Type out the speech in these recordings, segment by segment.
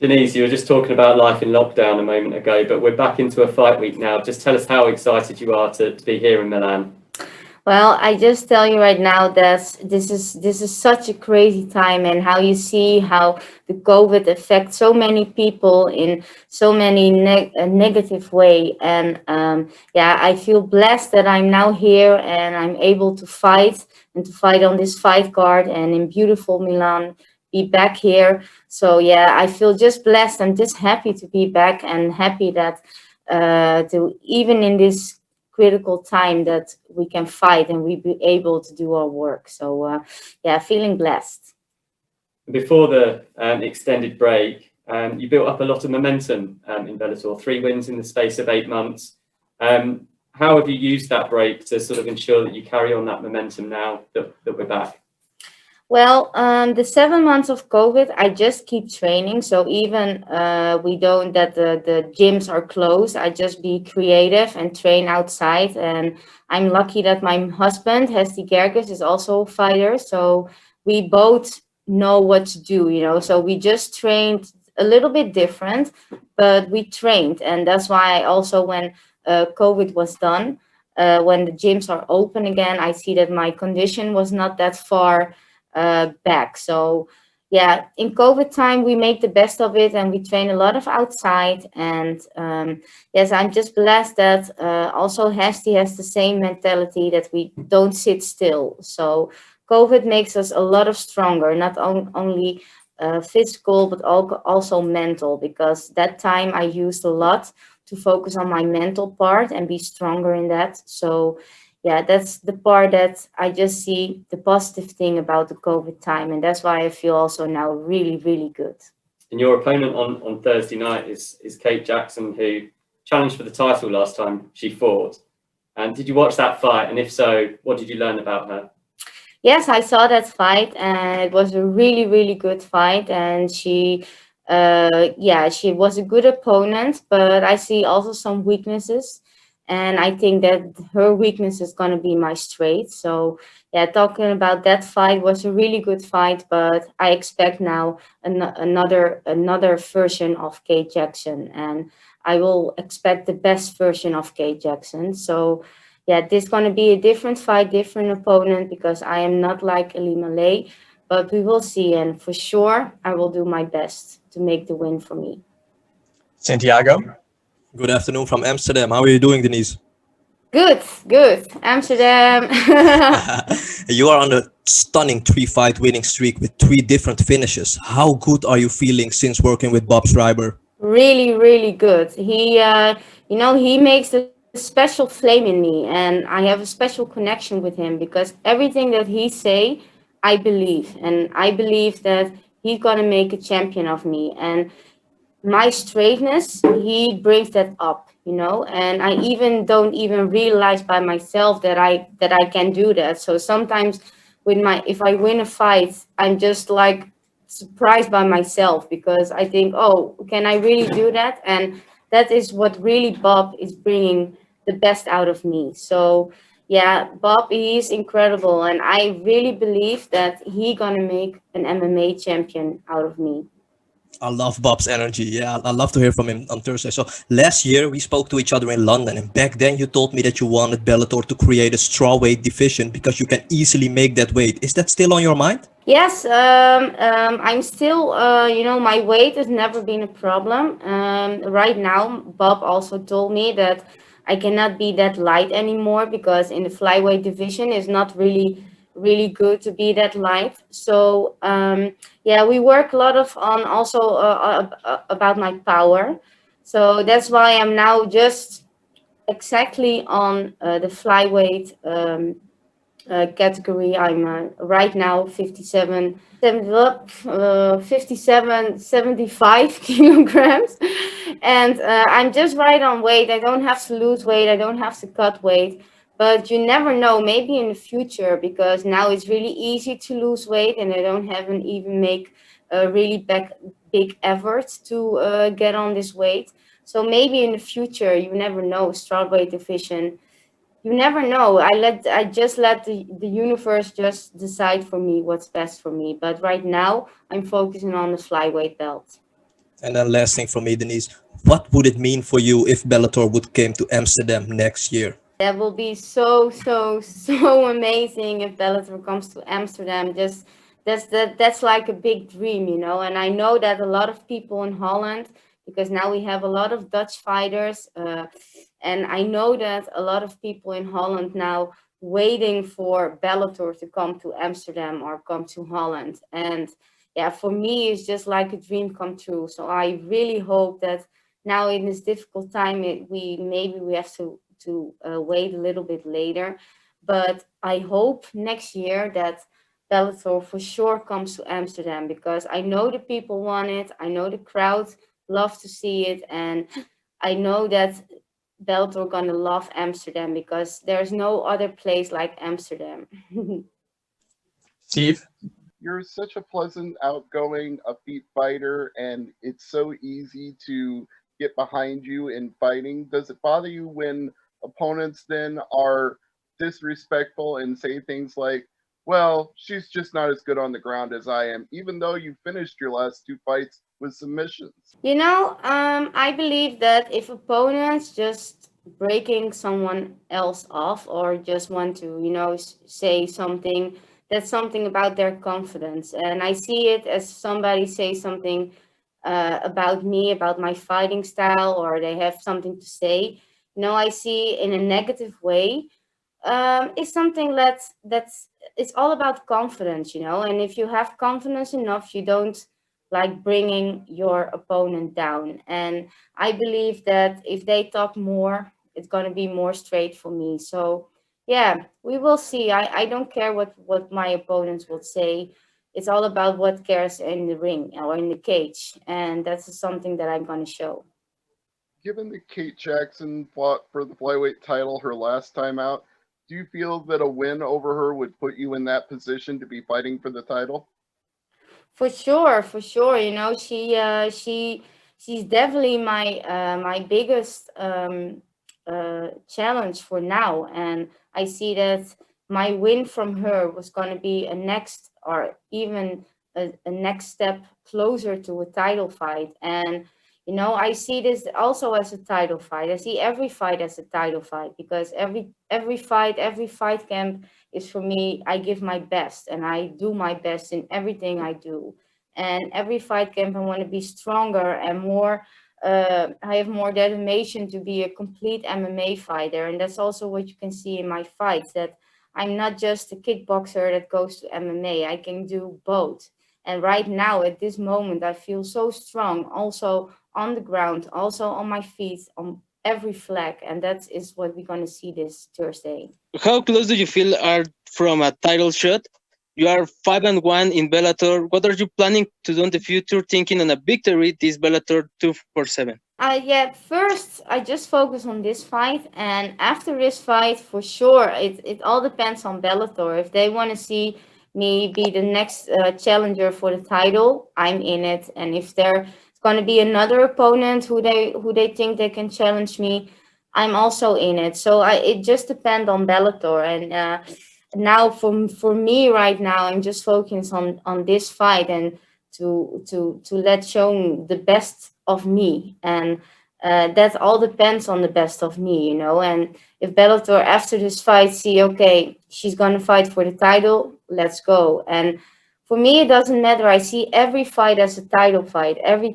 Denise, you were just talking about life in lockdown a moment ago, but we're back into a fight week now. Just tell us how excited you are to be here in Milan. Well, I just tell you right now that this is such a crazy time, and how you see how the COVID affects so many people in so many negative way. And yeah, I feel blessed that I'm now here and I'm able to fight and to fight on this fight card and in beautiful Milan, be back here. So yeah, I feel just blessed. I'm just happy to be back and happy that to even in this critical time that we can fight and we be able to do our work. So yeah, feeling blessed. Before the extended break, you built up a lot of momentum in Bellator, 3 wins in the space of 8 months. How have you used that break to sort of ensure that you carry on that momentum now that we're back? Well, the 7 months of COVID, I just keep training. So even we don't that the gyms are closed, I just be creative and train outside. And I'm lucky that my husband, Hesti Gerges, is also a fighter. So we both know what to do, you know. So we just trained a little bit different, but we trained. And that's why I also, when COVID was done, when the gyms are open again, I see that my condition was not that far back. So yeah, in COVID time, we make the best of it and we train a lot of outside. And yes, I'm just blessed that also Hesti has the same mentality, that we don't sit still. So COVID makes us a lot of stronger, not only physical, but also mental, because that time I used a lot to focus on my mental part and be stronger in that. So yeah, that's the part that I just see the positive thing about the COVID time. And that's why I feel also now really, really good. And your opponent on Thursday night is Kate Jackson, who challenged for the title last time she fought. And did you watch that fight? And if so, what did you learn about her? Yes, I saw that fight, and it was a really, really good fight. And she was a good opponent, but I see also some weaknesses. And I think that her weakness is going to be my straight. So yeah, talking about that fight, was a really good fight, but I expect now another version of Kate Jackson, and I will expect the best version of Kate Jackson. So yeah, this is going to be a different fight, different opponent, because I am not like Ali Malay, but we will see. And for sure, I will do my best to make the win for me. Santiago? Good afternoon from Amsterdam. How are you doing, Denise? Good. Amsterdam. You are on a stunning 3-fight winning streak with 3 different finishes. How good are you feeling since working with Bob Schreiber? Really, really good. He makes a special flame in me, and I have a special connection with him, because everything that he say, I believe, and I believe that he's gonna make a champion of me. And my straightness, he brings that up, and I even don't even realize by myself that I can do that. So sometimes if I win a fight, I'm just like surprised by myself, because I think, oh, can I really do that? And that is what really Bob is bringing the best out of me. So yeah, Bob, he is incredible, and I really believe that he gonna make an MMA champion out of me. I love Bob's energy. Yeah, I love to hear from him on Thursday. So last year we spoke to each other in London, and back then you told me that you wanted Bellator to create a strawweight division because you can easily make that weight. Is that still on your mind? Yes, I'm still, my weight has never been a problem. Right now, Bob also told me that I cannot be that light anymore, because in the flyweight division is not really, really good to be that light. So, yeah, we work a lot on also about my power. So that's why I'm now just exactly on the flyweight category. I'm right now 75 kilograms, and I'm just right on weight. I don't have to lose weight, I don't have to cut weight, but you never know, maybe in the future, because now it's really easy to lose weight and I don't haven't even make a really big efforts to get on this weight. So maybe in the future, you never know, strawweight division, you never know. I just let the universe just decide for me what's best for me. But right now I'm focusing on the flyweight belt. And then last thing from me, Denise, what would it mean for you if Bellator would came to Amsterdam next year? That will be so, so, so amazing if Bellator comes to Amsterdam. Just that's like a big dream, you know. And I know that a lot of people in Holland, because now we have a lot of Dutch fighters, and I know that a lot of people in Holland now waiting for Bellator to come to Amsterdam or come to Holland. And yeah, for me, it's just like a dream come true. So I really hope that now in this difficult time, we have to wait a little bit later. But I hope next year that Bellator for sure comes to Amsterdam, because I know the people want it. I know the crowd love to see it. And I know that Bellator gonna love Amsterdam, because there's no other place like Amsterdam. Steve? You're such a pleasant, outgoing, upbeat fighter, and it's so easy to get behind you in fighting. Does it bother you when opponents then are disrespectful and say things like, well, she's just not as good on the ground as I am, even though you finished your last two fights with submissions? You know, I believe that if opponents just breaking someone else off, or just want to, you know, say something, that's something about their confidence. And I see it as somebody say something about me, about my fighting style, or they have something to say. You know, I see in a negative way. It's something that's it's all about confidence, you know. And if you have confidence enough, you don't like bringing your opponent down. And I believe that if they talk more, it's going to be more straight for me. So yeah, we will see. I don't care what my opponents will say. It's all about what cares in the ring or in the cage, and that's something that I'm going to show. Given that Kate Jackson fought for the flyweight title her last time out, do you feel that a win over her would put you in that position to be fighting for the title? For sure, for sure. You know, she's definitely my biggest challenge for now, and I see that my win from her was going to be a next, or even a next step closer to a title fight. And you know, I see this also as a title fight. I see every fight as a title fight, because every fight camp is for me. I give my best and I do my best in everything I do. And every fight camp, I want to be stronger and more. I have more determination to be a complete MMA fighter, and that's also what you can see in my fights. That I'm not just a kickboxer that goes to MMA. I can do both. And right now, at this moment, I feel so strong, also on the ground, also on my feet, on every flag. And that is what we're going to see this Thursday. How close do you feel are from a title shot? You are 5-1 in Bellator. What are you planning to do in the future, thinking on a victory this Bellator 247? Yeah, first I just focus on this fight, and after this fight, for sure, it all depends on Bellator. If they want to see me be the next challenger for the title, I'm in it. And if there's going to be another opponent who they think they can challenge me, I'm also in it. So it just depends on Bellator. And now for me right now, I'm just focused on this fight, and to let show the best of me. And that all depends on the best of me, you know. And if Bellator after this fight see, okay, she's gonna fight for the title, let's go. And for me, it doesn't matter. I see every fight as a title fight. Every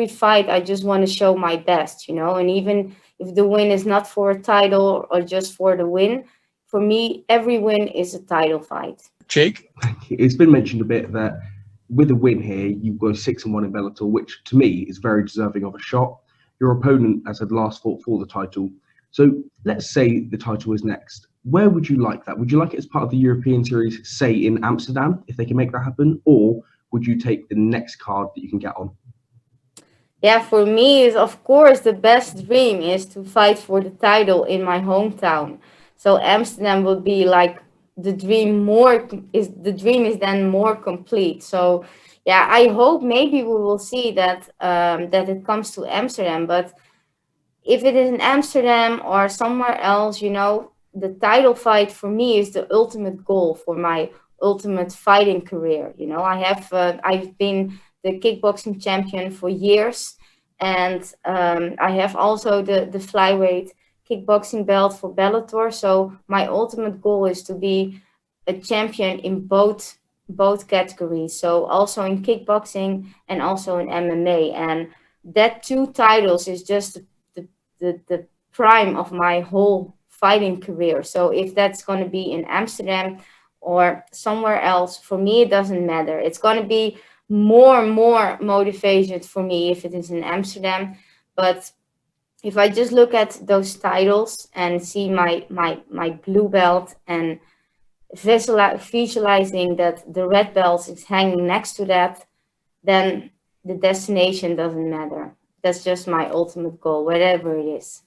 fight I just want to show my best, you know. And even if the win is not for a title or just for the win, for me, every win is a title fight. Jake? It's been mentioned a bit that with a win here, you go 6-1 in Bellator, which to me is very deserving of a shot. Your opponent has had last fought for the title. So let's say the title is next. Where would you like that? Would you like it as part of the European Series, say in Amsterdam, if they can make that happen? Or would you take the next card that you can get on? Yeah, for me, is of course the best dream is to fight for the title in my hometown. So Amsterdam would be like the dream is then more complete. So yeah, I hope maybe we will see that that it comes to Amsterdam. But if it is in Amsterdam or somewhere else, you know, the title fight for me is the ultimate goal for my ultimate fighting career. You know, I've been the kickboxing champion for years. And I have also the flyweight kickboxing belt for Bellator. So my ultimate goal is to be a champion in both categories. So also in kickboxing and also in MMA. And that 2 titles is just the prime of my whole fighting career. So if that's going to be in Amsterdam or somewhere else, for me, it doesn't matter. It's going to be more motivation for me if it is in Amsterdam. But if I just look at those titles and see my blue belt and visualizing that the red belt is hanging next to that, then the destination doesn't matter. That's just my ultimate goal, whatever it is.